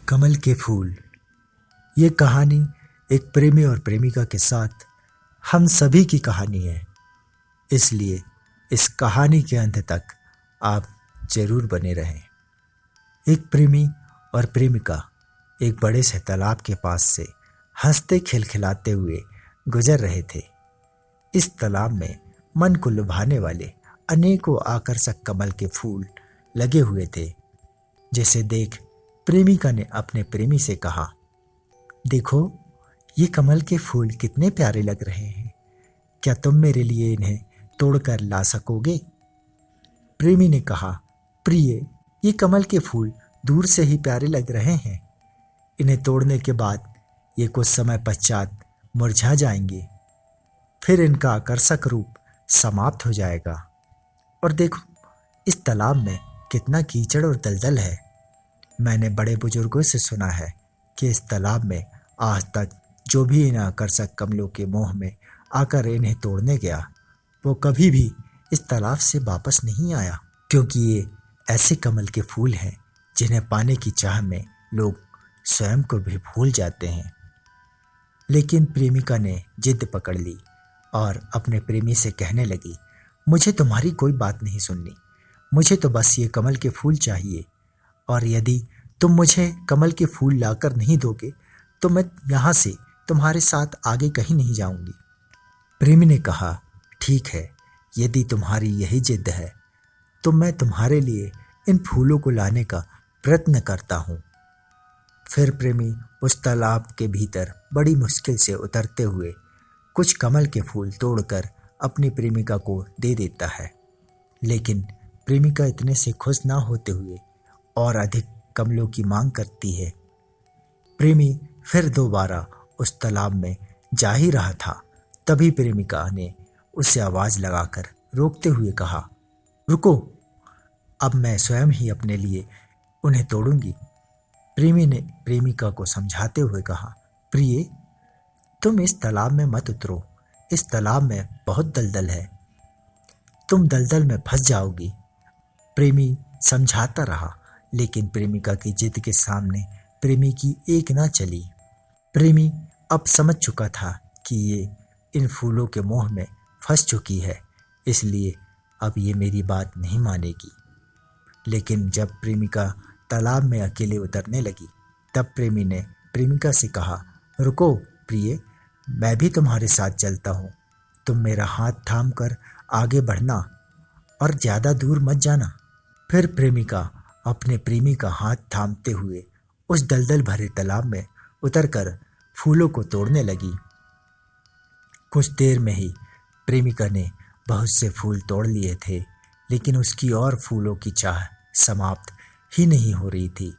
कमल के फूल। ये कहानी एक प्रेमी और प्रेमिका के साथ हम सभी की कहानी है, इसलिए इस कहानी के अंत तक आप जरूर बने रहें। एक प्रेमी और प्रेमिका एक बड़े से तालाब के पास से हंसते खिलखिलाते हुए गुजर रहे थे। इस तालाब में मन को लुभाने वाले अनेकों आकर्षक कमल के फूल लगे हुए थे, जिसे देख प्रेमिका ने अपने प्रेमी से कहा, देखो ये कमल के फूल कितने प्यारे लग रहे हैं, क्या तुम मेरे लिए इन्हें तोड़कर ला सकोगे? प्रेमी ने कहा, प्रिय, ये कमल के फूल दूर से ही प्यारे लग रहे हैं, इन्हें तोड़ने के बाद ये कुछ समय पश्चात मुरझा जाएंगे, फिर इनका आकर्षक रूप समाप्त हो जाएगा। और देखो इस तालाब में कितना कीचड़ और दलदल है। मैंने बड़े बुजुर्गों से सुना है कि इस तालाब में आज तक जो भी इन आकर्षक कमलों के मोह में आकर इन्हें तोड़ने गया, वो कभी भी इस तालाब से वापस नहीं आया, क्योंकि ये ऐसे कमल के फूल हैं जिन्हें पाने की चाह में लोग स्वयं को भी भूल जाते हैं। लेकिन प्रेमिका ने जिद पकड़ ली और अपने प्रेमी से कहने लगी, मुझे तुम्हारी कोई बात नहीं सुननी, मुझे तो बस ये कमल के फूल चाहिए, और यदि तुम मुझे कमल के फूल लाकर नहीं दोगे तो मैं यहाँ से तुम्हारे साथ आगे कहीं नहीं जाऊंगी। प्रेमी ने कहा, ठीक है, यदि तुम्हारी यही जिद है तो मैं तुम्हारे लिए इन फूलों को लाने का प्रयत्न करता हूँ। फिर प्रेमी उस तालाब के भीतर बड़ी मुश्किल से उतरते हुए कुछ कमल के फूल तोड़कर अपनी प्रेमिका को दे देता है। लेकिन प्रेमिका इतने से खुश ना होते हुए और अधिक कमलों की मांग करती है। प्रेमी फिर दोबारा उस तालाब में जा ही रहा था, तभी प्रेमिका ने उसे आवाज लगाकर रोकते हुए कहा, रुको, अब मैं स्वयं ही अपने लिए उन्हें तोड़ूंगी। प्रेमी ने प्रेमिका को समझाते हुए कहा, प्रिय, तुम इस तालाब में मत उतरो, इस तालाब में बहुत दलदल है, तुम दलदल में फंस जाओगी। प्रेमी समझाता रहा, लेकिन प्रेमिका की जिद के सामने प्रेमी की एक ना चली। प्रेमी अब समझ चुका था कि ये इन फूलों के मोह में फंस चुकी है, इसलिए अब ये मेरी बात नहीं मानेगी। लेकिन जब प्रेमिका तालाब में अकेले उतरने लगी, तब प्रेमी ने प्रेमिका से कहा, रुको प्रिय, मैं भी तुम्हारे साथ चलता हूँ, तुम मेरा हाथ थाम कर आगे बढ़ना और ज़्यादा दूर मत जाना। फिर प्रेमिका अपने प्रेमी का हाथ थामते हुए उस दलदल भरे तालाब में उतरकर फूलों को तोड़ने लगी। कुछ देर में ही प्रेमिका ने बहुत से फूल तोड़ लिए थे, लेकिन उसकी और फूलों की चाह समाप्त ही नहीं हो रही थी।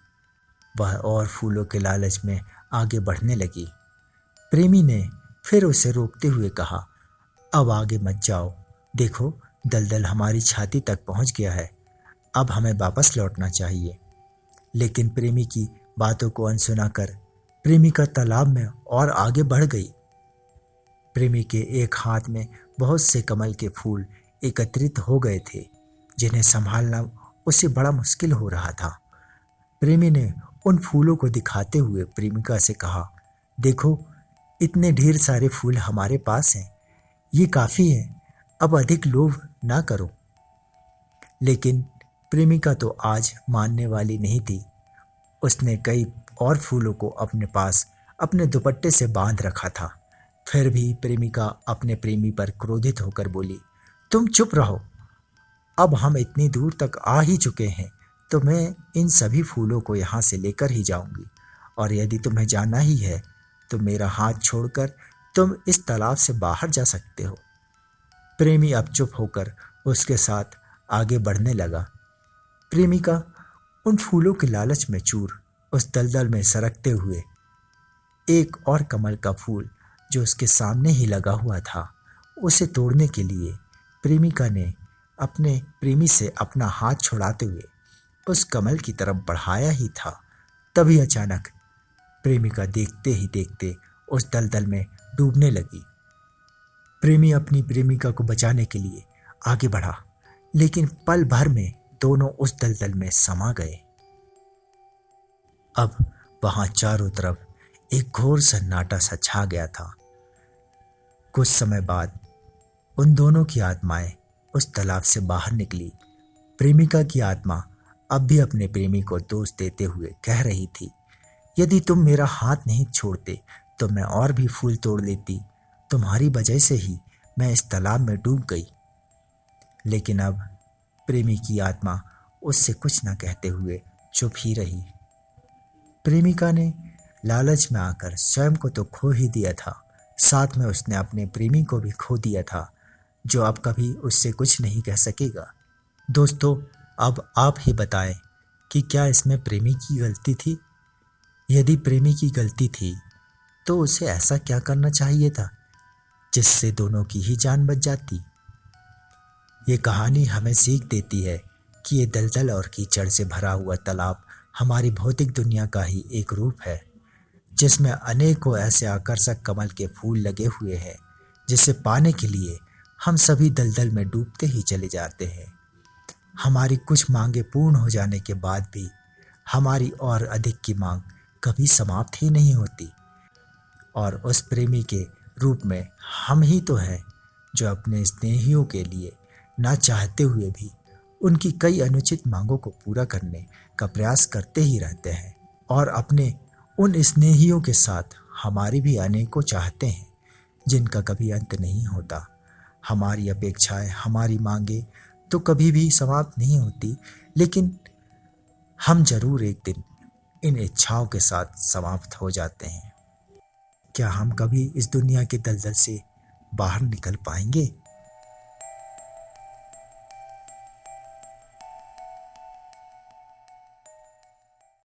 वह और फूलों के लालच में आगे बढ़ने लगी। प्रेमी ने फिर उसे रोकते हुए कहा, अब आगे मत जाओ, देखो दलदल हमारी छाती तक पहुंच गया है, अब हमें वापस लौटना चाहिए। लेकिन प्रेमी की बातों को अनसुना कर प्रेमिका तालाब में और आगे बढ़ गई। प्रेमी के एक हाथ में बहुत से कमल के फूल एकत्रित हो गए थे, जिन्हें संभालना उसे बड़ा मुश्किल हो रहा था। प्रेमी ने उन फूलों को दिखाते हुए प्रेमिका से कहा, देखो इतने ढेर सारे फूल हमारे पास हैं, ये काफ़ी है, अब अधिक लोभ ना करो। लेकिन प्रेमिका तो आज मानने वाली नहीं थी। उसने कई और फूलों को अपने पास अपने दुपट्टे से बांध रखा था। फिर भी प्रेमिका अपने प्रेमी पर क्रोधित होकर बोली, तुम चुप रहो, अब हम इतनी दूर तक आ ही चुके हैं, तो मैं इन सभी फूलों को यहाँ से लेकर ही जाऊंगी, और यदि तुम्हें जाना ही है तो मेरा हाथ छोड़कर तुम इस तालाब से बाहर जा सकते हो। प्रेमी अब चुप होकर उसके साथ आगे बढ़ने लगा। प्रेमिका उन फूलों के लालच में चूर उस दलदल में सरकते हुए एक और कमल का फूल जो उसके सामने ही लगा हुआ था, उसे तोड़ने के लिए प्रेमिका ने अपने प्रेमी से अपना हाथ छुड़ाते हुए उस कमल की तरफ बढ़ाया ही था। तभी अचानक प्रेमिका देखते ही देखते उस दलदल में डूबने लगी। प्रेमी अपनी प्रेमिका को बचाने के लिए आगे बढ़ा, लेकिन पल भर में दोनों उस दलदल में समा गए। अब वहां चारों तरफ एक घोर सन्नाटा सा छा गया था। कुछ समय बाद उन दोनों की आत्माएं उस तालाब से बाहर निकली। प्रेमिका की आत्मा अब भी अपने प्रेमी को दोष देते हुए कह रही थी, यदि तुम मेरा हाथ नहीं छोड़ते तो मैं और भी फूल तोड़ लेती। तुम्हारी वजह से ही मैं इस तालाब में डूब गई। लेकिन अब प्रेमी की आत्मा उससे कुछ न कहते हुए चुप ही रही। प्रेमिका ने लालच में आकर स्वयं को तो खो ही दिया था, साथ में उसने अपने प्रेमी को भी खो दिया था, जो अब कभी उससे कुछ नहीं कह सकेगा। दोस्तों, अब आप ही बताएं कि क्या इसमें प्रेमी की गलती थी? यदि प्रेमी की गलती थी तो उसे ऐसा क्या करना चाहिए था जिससे दोनों की ही जान बच जाती? ये कहानी हमें सीख देती है कि ये दलदल और कीचड़ से भरा हुआ तालाब हमारी भौतिक दुनिया का ही एक रूप है, जिसमें अनेकों ऐसे आकर्षक कमल के फूल लगे हुए हैं, जिसे पाने के लिए हम सभी दलदल में डूबते ही चले जाते हैं। हमारी कुछ मांगे पूर्ण हो जाने के बाद भी हमारी और अधिक की मांग कभी समाप्त ही नहीं होती। और उस प्रेमी के रूप में हम ही तो हैं जो अपने स्नेहियों के लिए ना चाहते हुए भी उनकी कई अनुचित मांगों को पूरा करने का प्रयास करते ही रहते हैं, और अपने उन स्नेहियों के साथ हमारी भी अनेकों चाहते हैं जिनका कभी अंत नहीं होता। हमारी अपेक्षाएं, हमारी मांगे तो कभी भी समाप्त नहीं होती, लेकिन हम जरूर एक दिन इन इच्छाओं के साथ समाप्त हो जाते हैं। क्या हम कभी इस दुनिया के दलदल से बाहर निकल पाएंगे?